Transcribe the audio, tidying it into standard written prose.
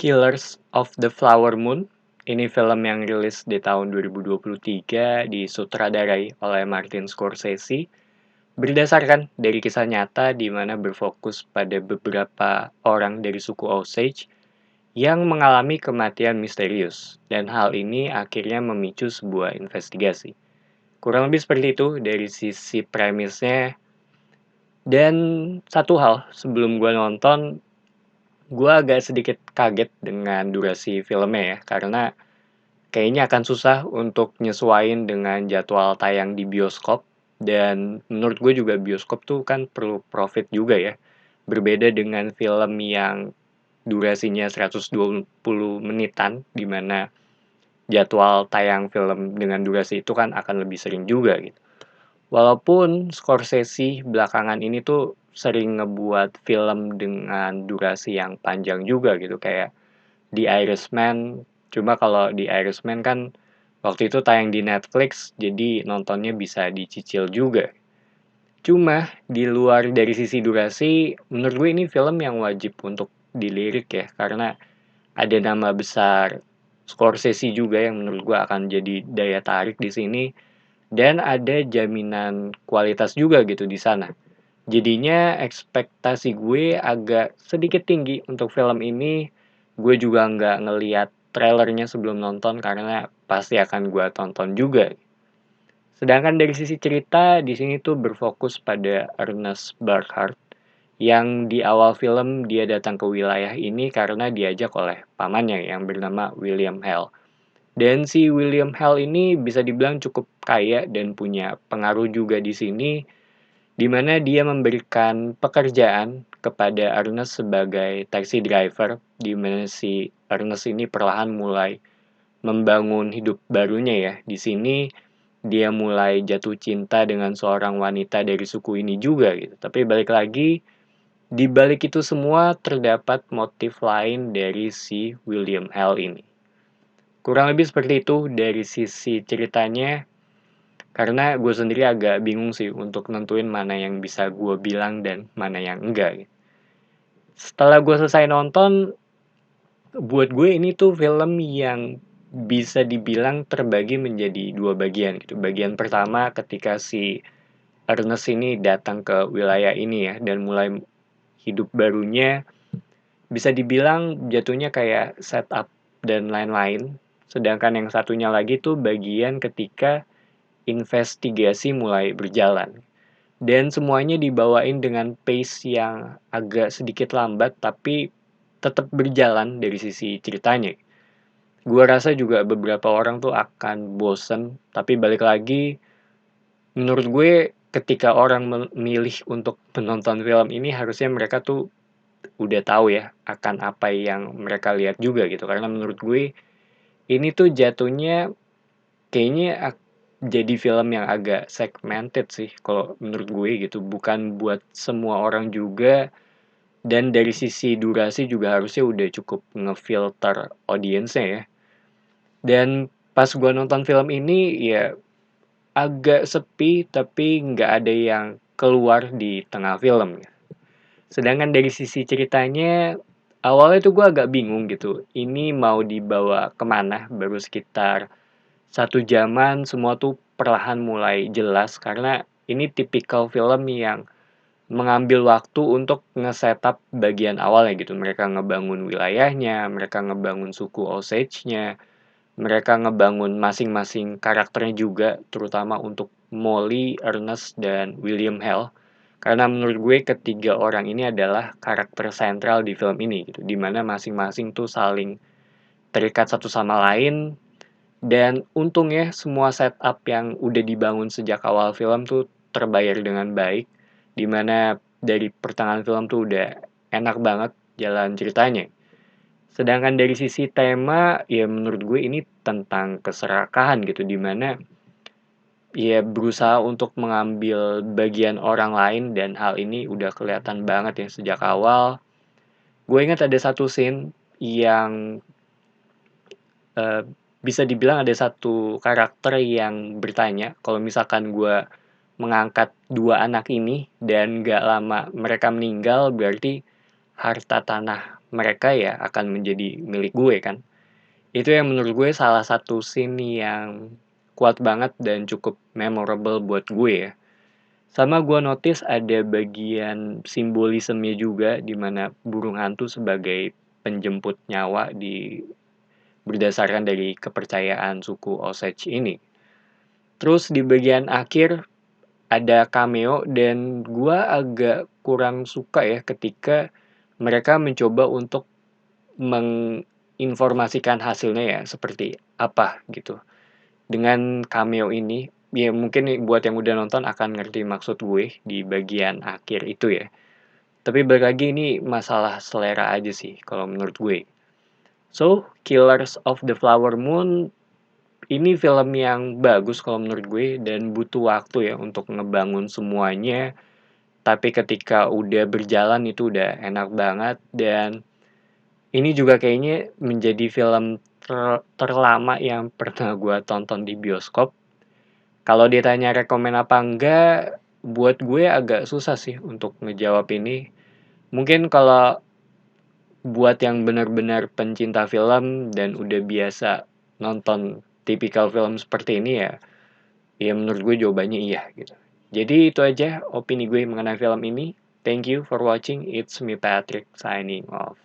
Killers of the Flower Moon. Ini film yang rilis di tahun 2023 disutradarai oleh Martin Scorsese. Berdasarkan dari kisah nyata di mana berfokus pada beberapa orang dari suku Osage yang mengalami kematian misterius. Dan hal ini akhirnya memicu sebuah investigasi. Kurang lebih seperti itu dari sisi premisnya. Dan satu hal, sebelum gue nonton, gue agak sedikit kaget dengan durasi filmnya ya, karena kayaknya akan susah untuk nyesuaiin dengan jadwal tayang di bioskop. Dan menurut gue juga bioskop tuh kan perlu profit juga ya. Berbeda dengan film yang durasinya 120 menitan, di mana jadwal tayang film dengan durasi itu kan akan lebih sering juga gitu. Walaupun Scorsese belakangan ini tuh sering ngebuat film dengan durasi yang panjang juga gitu, kayak The Irishman. Cuma kalau The Irishman kan waktu itu tayang di Netflix, jadi nontonnya bisa dicicil juga. Cuma di luar dari sisi durasi, menurut gue ini film yang wajib untuk dilirik ya, karena ada nama besar Scorsese juga yang menurut gue akan jadi daya tarik di sini, dan ada jaminan kualitas juga gitu di sana. Jadinya ekspektasi gue agak sedikit tinggi untuk film ini. Gue juga nggak ngeliat trailernya sebelum nonton karena pasti akan gue tonton juga. Sedangkan dari sisi cerita, di sini tuh berfokus pada Ernest Burkhart yang di awal film dia datang ke wilayah ini karena diajak oleh pamannya yang bernama William Hale. Dan si William Hale ini bisa dibilang cukup kaya dan punya pengaruh juga di sini, di mana dia memberikan pekerjaan kepada Ernest sebagai taxi driver, di mana si Ernest ini perlahan mulai membangun hidup barunya ya. Di sini dia mulai jatuh cinta dengan seorang wanita dari suku ini juga gitu. Tapi balik lagi, di balik itu semua terdapat motif lain dari si William Hale ini. Kurang lebih seperti itu dari sisi ceritanya, karena gue sendiri agak bingung sih untuk nentuin mana yang bisa gue bilang dan mana yang enggak. Setelah gue selesai nonton, buat gue ini tuh film yang bisa dibilang terbagi menjadi dua bagian gitu. Bagian pertama ketika si Ernest ini datang ke wilayah ini ya dan mulai hidup barunya, bisa dibilang jatuhnya kayak setup dan lain-lain. Sedangkan yang satunya lagi tuh bagian ketika investigasi mulai berjalan. Dan semuanya dibawain dengan pace yang agak sedikit lambat tapi tetap berjalan dari sisi ceritanya. Gua rasa juga beberapa orang tuh akan bosen, tapi balik lagi, menurut gue ketika orang memilih untuk menonton film ini harusnya mereka tuh udah tahu ya akan apa yang mereka lihat juga gitu. Karena menurut gue ini tuh jatuhnya kayaknya jadi film yang agak segmented sih kalau menurut gue gitu, bukan buat semua orang juga. Dan dari sisi durasi juga harusnya udah cukup ngefilter audiensnya ya. Dan pas gua nonton film ini ya agak sepi tapi nggak ada yang keluar di tengah film. Sedangkan dari sisi ceritanya, awalnya tuh gua agak bingung gitu, ini mau dibawa kemana. Baru sekitar 1 jaman semua tuh perlahan mulai jelas, karena ini tipikal film yang mengambil waktu untuk nge-setup bagian awalnya gitu. Mereka ngebangun wilayahnya, mereka ngebangun suku Osage-nya, mereka ngebangun masing-masing karakternya juga, terutama untuk Molly, Ernest, dan William Hale. Karena menurut gue ketiga orang ini adalah karakter sentral di film ini gitu, dimana masing-masing tuh saling terikat satu sama lain. Dan untungnya semua setup yang udah dibangun sejak awal film tuh terbayar dengan baik, dimana dari pertengahan film tuh udah enak banget jalan ceritanya. Sedangkan dari sisi tema, ya menurut gue ini tentang keserakahan gitu, dimana ya berusaha untuk mengambil bagian orang lain, dan hal ini udah kelihatan banget ya sejak awal. Gue ingat ada satu scene yang eh, bisa dibilang ada satu karakter yang bertanya, kalau misalkan gue mengangkat dua anak ini dan gak lama mereka meninggal, berarti harta tanah mereka ya akan menjadi milik gue kan. Itu yang menurut gue salah satu scene yang kuat banget dan cukup memorable buat gue ya. Sama gue notice ada bagian simbolismenya juga di mana burung hantu sebagai penjemput nyawa berdasarkan dari kepercayaan suku Osage ini. Terus di bagian akhir ada cameo dan gue agak kurang suka ya ketika mereka mencoba untuk menginformasikan hasilnya ya seperti apa gitu. Dengan cameo ini, ya mungkin buat yang udah nonton akan ngerti maksud gue di bagian akhir itu ya. Tapi balik lagi ini masalah selera aja sih kalau menurut gue. So, Killers of the Flower Moon ini film yang bagus kalau menurut gue dan butuh waktu ya untuk ngebangun semuanya. Tapi ketika udah berjalan itu udah enak banget dan ini juga kayaknya menjadi film terlama yang pernah gue tonton di bioskop. Kalau ditanya rekomen apa enggak, buat gue agak susah sih untuk ngejawab ini. Mungkin kalau buat yang benar-benar pencinta film dan udah biasa nonton tipikal film seperti ini ya, ya menurut gue jawabannya iya gitu. Jadi itu aja opini gue mengenai film ini. Thank you for watching. It's me Patrick signing off.